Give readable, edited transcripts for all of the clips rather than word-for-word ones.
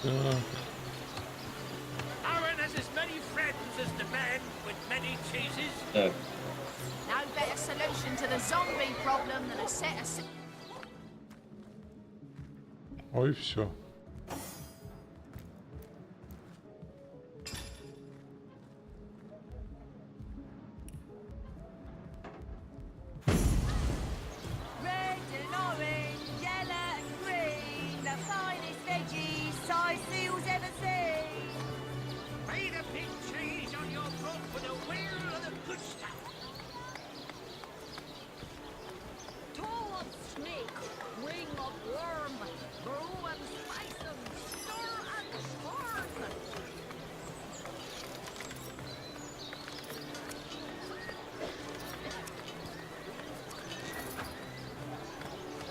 Так. Так. Ой, все.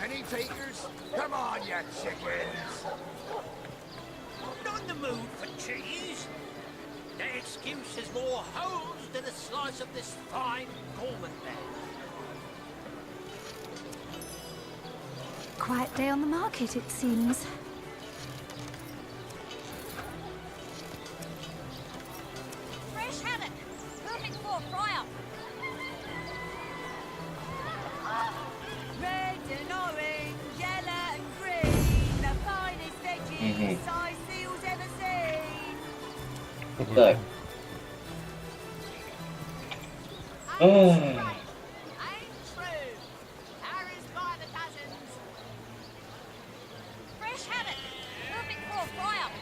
Any takers? Come on, you chickens! Not in the mood for cheese. The excuse is more holes than a slice of this fine gourmand there. Quiet day on the market, it seems. Fresh haddock, perfect for a fry-up. Red and orange, yellow and green, the finest veggies size seals ever seen. Так. Ain't true. Harry's by the dozens. Fresh haddock, perfect for a fry-up.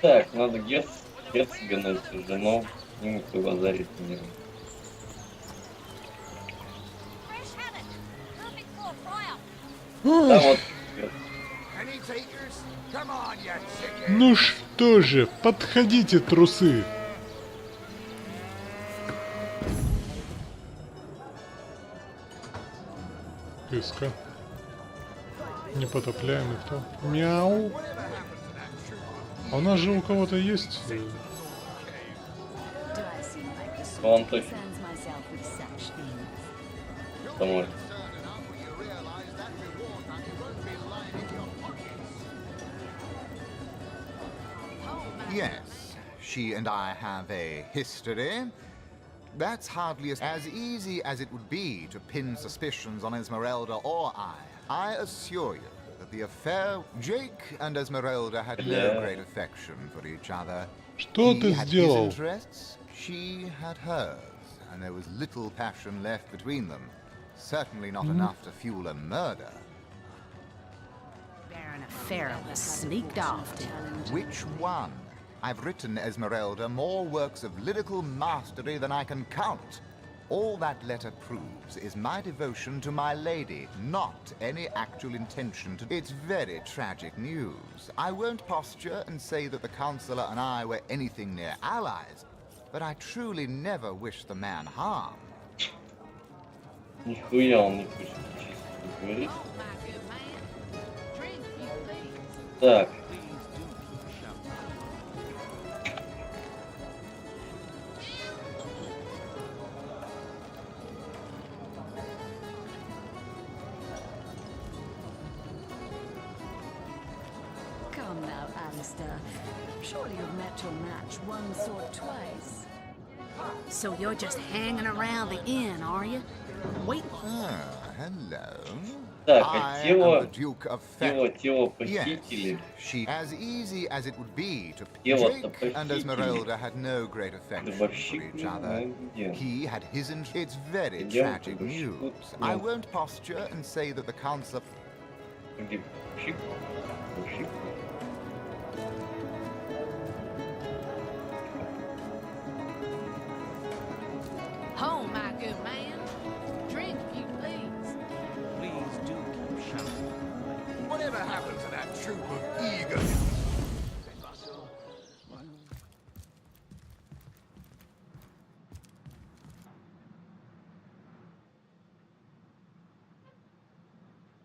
Так, надо герцога найти, жену. С ними побазарить мне. Fresh haddock, perfect for a fry-up. Да, вот. Any takers? Come on, you chickens! Ну что же, подходите, трусы. Кыска. Непотопляемый кто? Мяу. А у нас же у кого-то есть... Он точно. Что может. Yes, she and I have a history. That's hardly as easy as it would be to pin suspicions on Esmeralda or I. I assure you that the affair... Jake and Esmeralda had no great affection for each other. Что He ты had his сделал? interests, she had hers, and there was little passion left between them. Certainly not enough to fuel a murder. Baron Farrell has sneaked off. Which one? I've written, Esmeralda, more works of lyrical mastery than I can count. All that letter proves is my devotion to my lady, not any actual intention to... It's very tragic news. I won't posture and say that the Counselor and I were anything near allies, but I truly never wish the man harm. Нихуя он не хочет честно говорить. Так. Come now, Alistair. Surely you've met your match once or twice. So you're just hanging around the inn, are you? Wait. Ah, hello. Так, I а am тело, the Duke of тело Yes, похитили. she as easy as it would be to Тело-то Jake and похитили. Esmeralda had no great affection for Гробовщик, each other. где? He had his It's very Где он, tragic гробовщик? news. Вот, I нет. won't posture and say that the Counselor... Где гробовщик? Гробовщик. Home, my good man. Drink if you please. Please do keep shouting. Whatever happened to that troop of eager...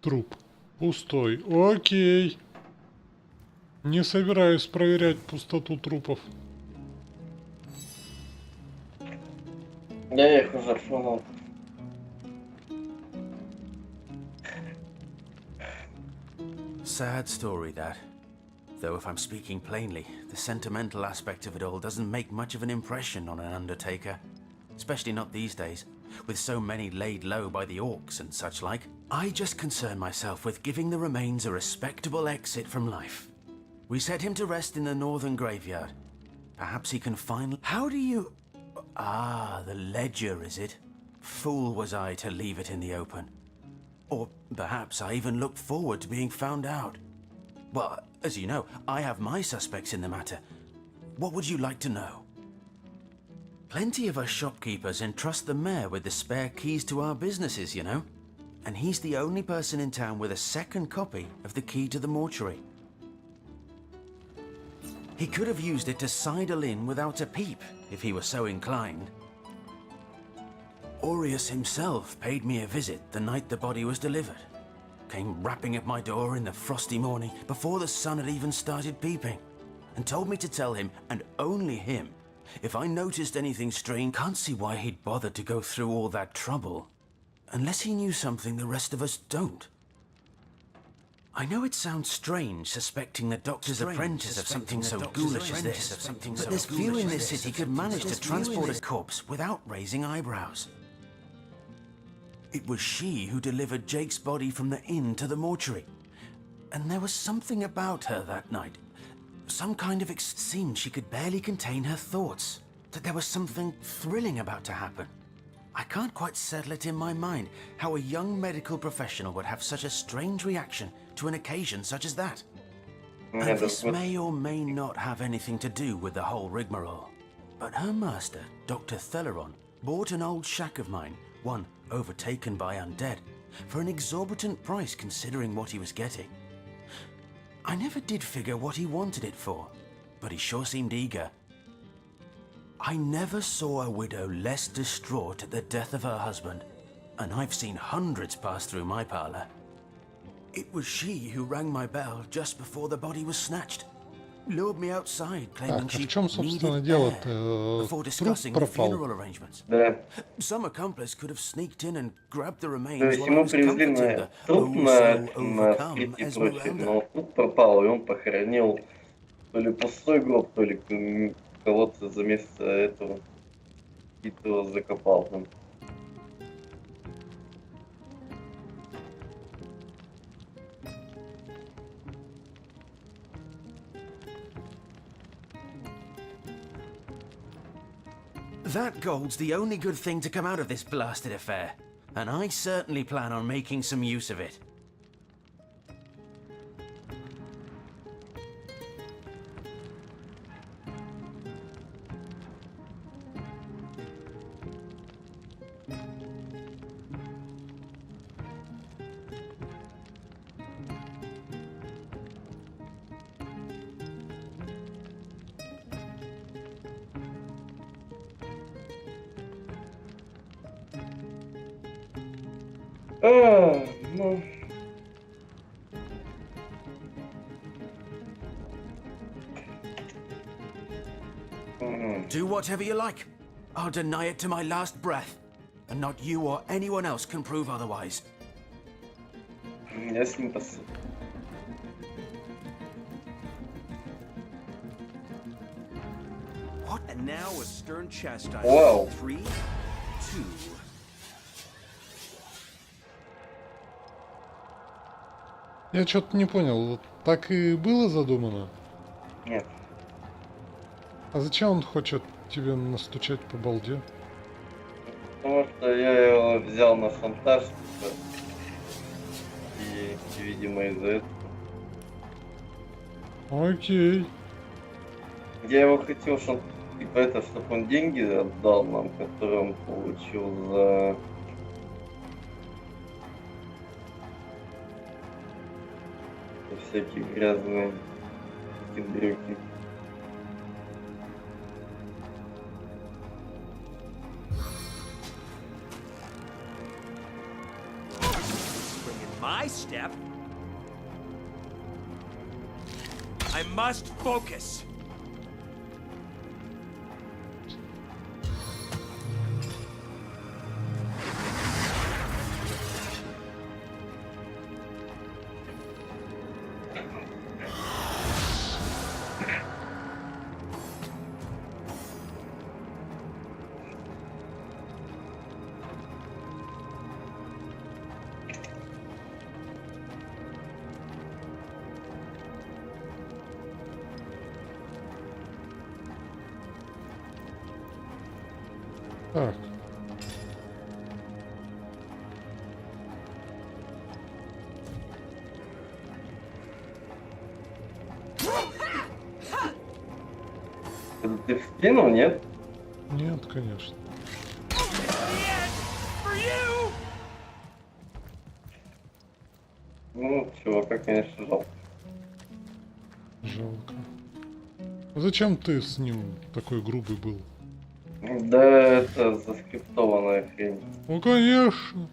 Труп. Пустой. Окей. Не собираюсь проверять пустоту трупов. Я их уже отшвырнул. Sad story, that. Though if I'm speaking plainly, the sentimental aspect of it all doesn't make much of an impression on an undertaker. Especially not these days, with so many laid low by the orcs and such like. I just concern myself with giving the remains a respectable exit from life. We set him to rest in the northern graveyard. Perhaps he can finally... How do you... Ah, the ledger, is it? Fool was I to leave it in the open. Or perhaps I even looked forward to being found out. Well, as you know, I have my suspects in the matter. What would you like to know? Plenty of us shopkeepers entrust the mayor with the spare keys to our businesses, you know. And he's the only person in town with a second copy of the key to the mortuary. He could have used it to sidle in without a peep, if he were so inclined. Aureus himself paid me a visit the night the body was delivered. Came rapping at my door in the frosty morning before the sun had even started peeping, and told me to tell him, and only him, if I noticed anything strange. Can't see why he'd bothered to go through all that trouble, unless he knew something the rest of us don't. I know it sounds strange suspecting the doctor's apprentice of something so ghoulish as this, but there's few in this city could manage to transport a corpse without raising eyebrows. It was she who delivered Jake's body from the inn to the mortuary, and there was something about her that night. Some kind of seemed she could barely contain her thoughts, that there was something thrilling about to happen. I can't quite settle it in my mind how a young medical professional would have such a strange reaction to an occasion such as that. And this may or may not have anything to do with the whole rigmarole, but her master, Dr. Theleron, bought an old shack of mine, one overtaken by undead, for an exorbitant price considering what he was getting. I never did figure what he wanted it for, but he sure seemed eager. I never saw a widow less distraught at the death of her husband, and I've seen hundreds pass through my parlor. It was she who rang my bell just before the body was snatched. Lured me outside, claiming Так, а she в чем, собственно, needed air дело-то? before Труп discussing the пропал. funeral arrangements. Да. Some accomplice could have sneaked in and grabbed the То remains есть while I ему was привезли comforting на the труп oh на so overcome скрипке и прочее, Esmeralda. но труп пропал, и он похоронил то ли пустой гроб, то ли кого-то за место этого и-то закопал там. That gold's the only good thing to come out of this blasted affair, and I certainly plan on making some use of it. Ну... Do whatever you like. I'll deny it to my last breath, and not you or anyone else can prove otherwise. Я с ним посмотрю. What? And now a stern chastisement. Wow. 3, 2. Я что-то не понял, вот так и было задумано? Нет. А зачем он хочет тебе настучать по балде? Потому что я его взял на шантаж, типа, и, видимо, из-за этого. Окей. Я его хотел, типа, это, чтобы он деньги отдал нам, которые он получил за... всякие грязные брюки. Bring in my step. I must focus. Так. Это ты в спину, нет? Нет, конечно. Ну, чувака, конечно, жалко. Жалко. А зачем ты с ним такой грубый был? Да, это заскриптованная хрень. Ну, конечно.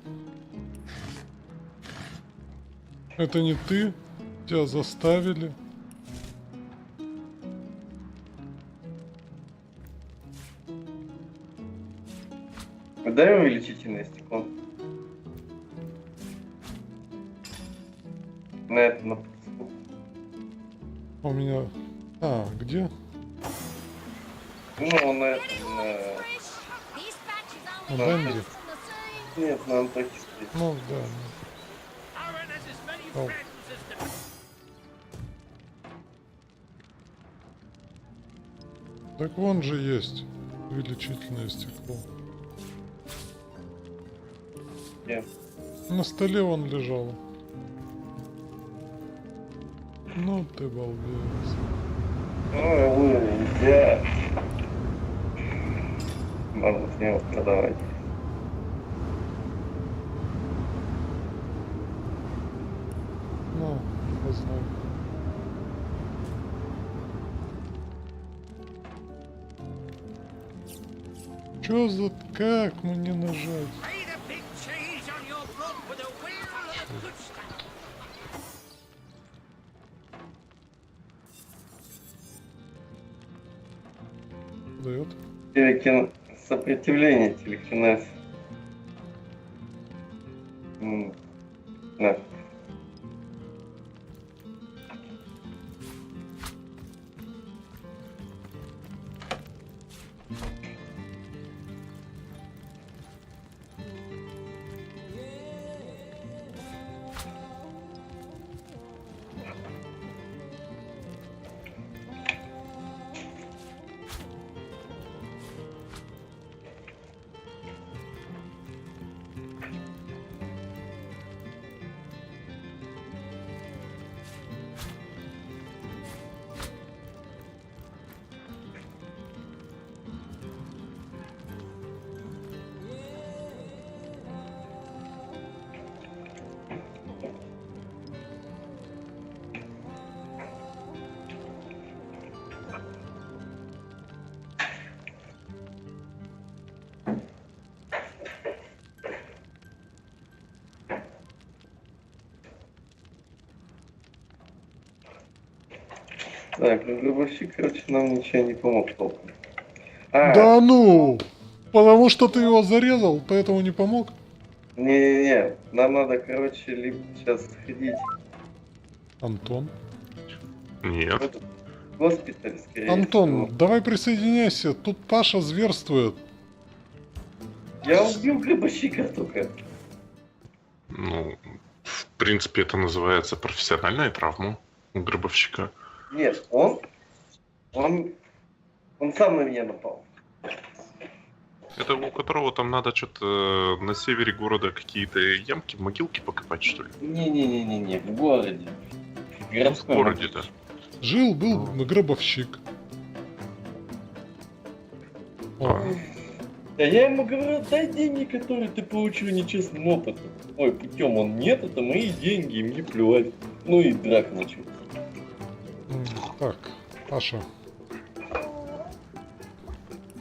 Это не ты? Тебя заставили? Дай увеличительное стекло. На это, на подску. У меня... А, где? Ну, на это, На Данди? Нет, на Антохиске. Ну, да. Aaron has as many Oh. friends as the Так вон же есть увеличительное стекло. Где? На столе он лежал. Ну ты балбес. Ой, нельзя. Можно с него продавать. Ну, познай. Чё за... Как мне нажать? Lay the big cheese on your block with a wheel of good stuff. Дает? Сопротивление телекинез. На. Так, ну гробовщик, короче, нам ничего не помог толком. Да ну! Потому что ты его зарезал, поэтому не помог? Не-не-не, нам надо, короче, либо сейчас сходить Антон? в Нет. этот госпиталь, скорее Антон, всего. давай присоединяйся, тут Паша зверствует. Я убил гробовщика только. Ну, в принципе, это называется профессиональная травма у гробовщика. Нет, он сам на меня напал. Это у которого там надо что-то на севере города какие-то ямки, могилки покопать, что ли? Не-не-не-не-не, в городе. В В городском. городе, да. Жил-был гробовщик. О, Да я ему говорю, дай деньги, которые ты получил нечестным опытом. Ой, путем он нет, это мои деньги, и мне плевать. Ну и драк начал. так, Паша.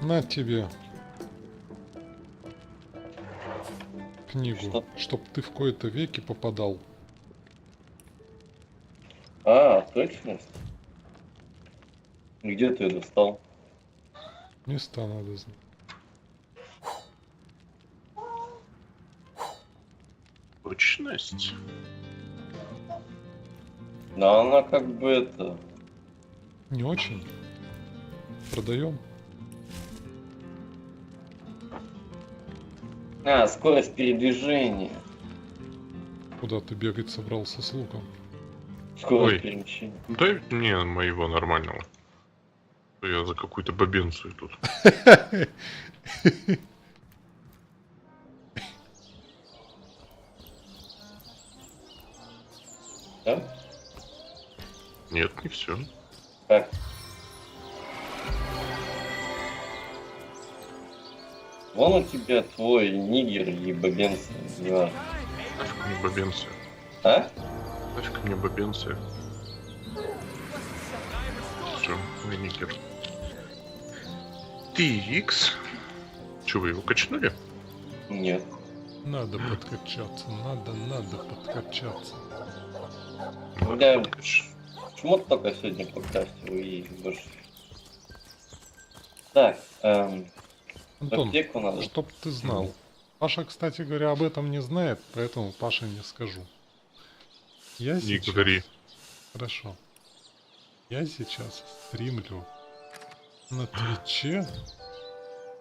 На тебе книгу, Что? чтоб ты в кои-то веки попадал. А, точность? Где ты ее достал? Места надо знать. Точность. Да она как бы это... Не очень. Продаем. А, скорость передвижения. Куда ты бегать собрался с луком? Скорость Ой. перемещения. Дай мне моего нормального. Я за какую-то бабенцию тут. Да? Нет, не все. Как? Вон у тебя твой нигер и бабенцы. Да. Нафиг мне бабенцы. А? Нафиг мне бабенцы. Все, мой нигер. Тикс. Че, вы его качнули? Нет. Надо подкачаться, надо подкачаться. Я шмот только сегодня покрасил и больше. Так, Антон, аптеку надо. чтоб ты знал. Паша, кстати говоря, об этом не знает, поэтому Паше не скажу. Я Не сейчас... говори. Хорошо. Я сейчас стримлю на Твиче,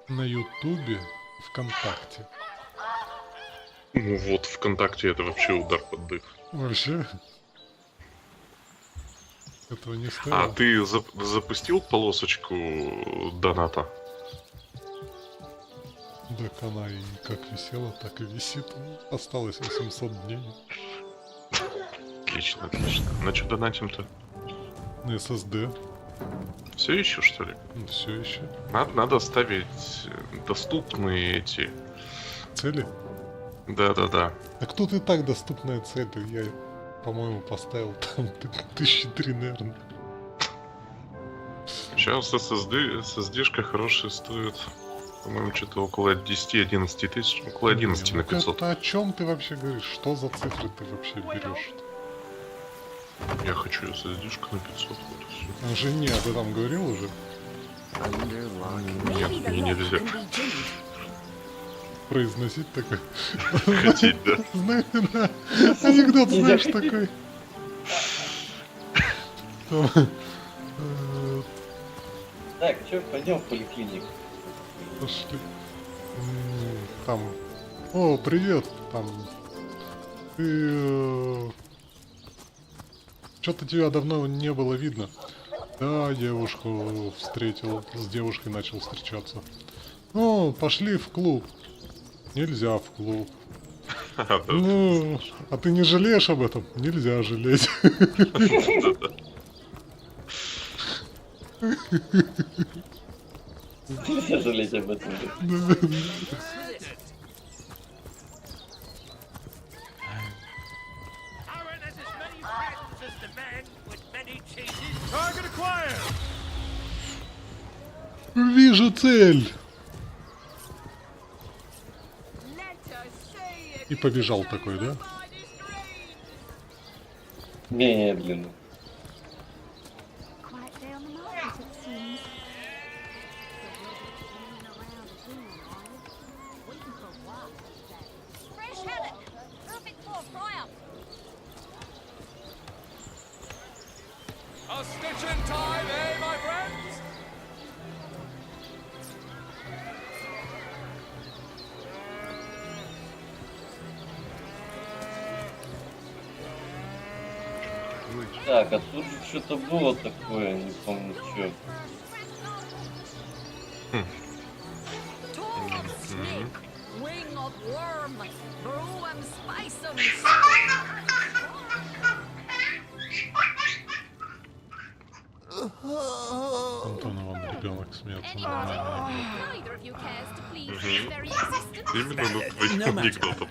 на Ютубе, ВКонтакте. Ну вот, ВКонтакте это вообще удар под дых. Вообще? Этого не стоило. А ты запустил полосочку доната? Так она и как висела, так и висит. Осталось 800 дней. Отлично, отлично. На что донатим-то? На SSD. Все еще, что ли? Ну, все еще. Надо ставить доступные эти... Цели? Да-да-да. А кто ты так доступная цель? Я, по-моему, поставил там 1003, наверное. Сейчас SSD-шка хорошая стоит. По-моему, что-то около 10-11 тысяч. Около 11 на 500. Это о чем ты вообще говоришь? Что за цифры ты вообще берешь? Я хочу SSD-шку на 500. Вот и все. А жене об этом говорил уже? Нет, мне нельзя. Произносить такой. Хотеть, да. Знаешь, да. Анекдот, знаешь, такой. Так, что, пойдем в поликлинику. Пошли. Там. О, привет. Там. Ты. Что-то тебя давно не было видно. Да, девушку встретил. С девушкой начал встречаться. Ну, пошли в клуб. Нельзя в клуб. Ну, а ты не жалеешь об этом? Нельзя жалеть. Нельзя жалеть об этом. Aaron has as many friends as the man with many cheeses. Target acquired! Вижу цель. И побежал такой, да? Медленно. Quiet day on the market, it seems. Waiting for what? Fresh haddock. Perfect for a fry-up. A stitch in time, eh, my friends? Так, а тут же что-то было такое, не помню что. Tongue of snake, wing of worm, brew and spice 'em. Антон, вон ребенок смеется. Neither of you cares to please his very existence. Именно над твоим анекдотом.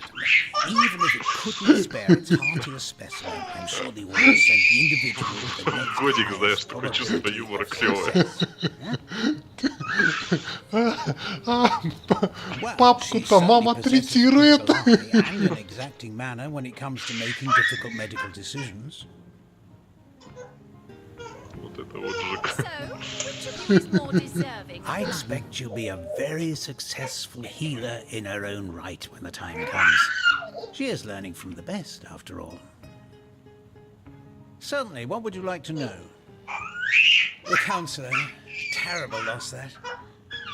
Even if it couldn't spare its heartiest specimen, I'm sure the order sent the individual with the next Годик, знаешь, такое чувство юмора клевое. Папку-то мама третирует. And an exacting manner when it comes to making difficult medical decisions. Вот это вот жик. So, which of you is more deserving? I expect she'll be a very successful healer in her own right when the time comes. She is learning from the best, after all. Certainly, what would you like to know? The counselor. Terrible loss, that.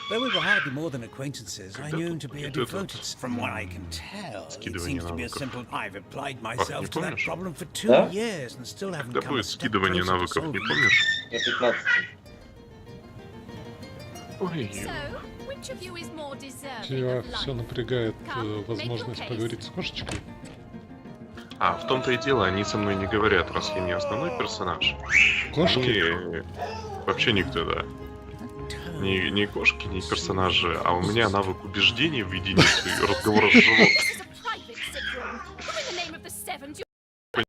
Though we were hardly more than acquaintances, I knew him to be a devoted... From what I can tell, it seems to be a simple... I've applied myself to that problem for 2 years and still haven't Когда come a будет step скидывание closer to навыков, не solving it. помнишь? Я 15. Ой, So, which of you is more deserving Тебя of все life? напрягает возможность поговорить с кошечкой. А, в том-то и дело, они со мной не говорят, раз я не основной персонаж. Кошки? Они вообще никто, да. Ни кошки, ни персонажи, а у меня навык убеждений в единицу и разговора с животным.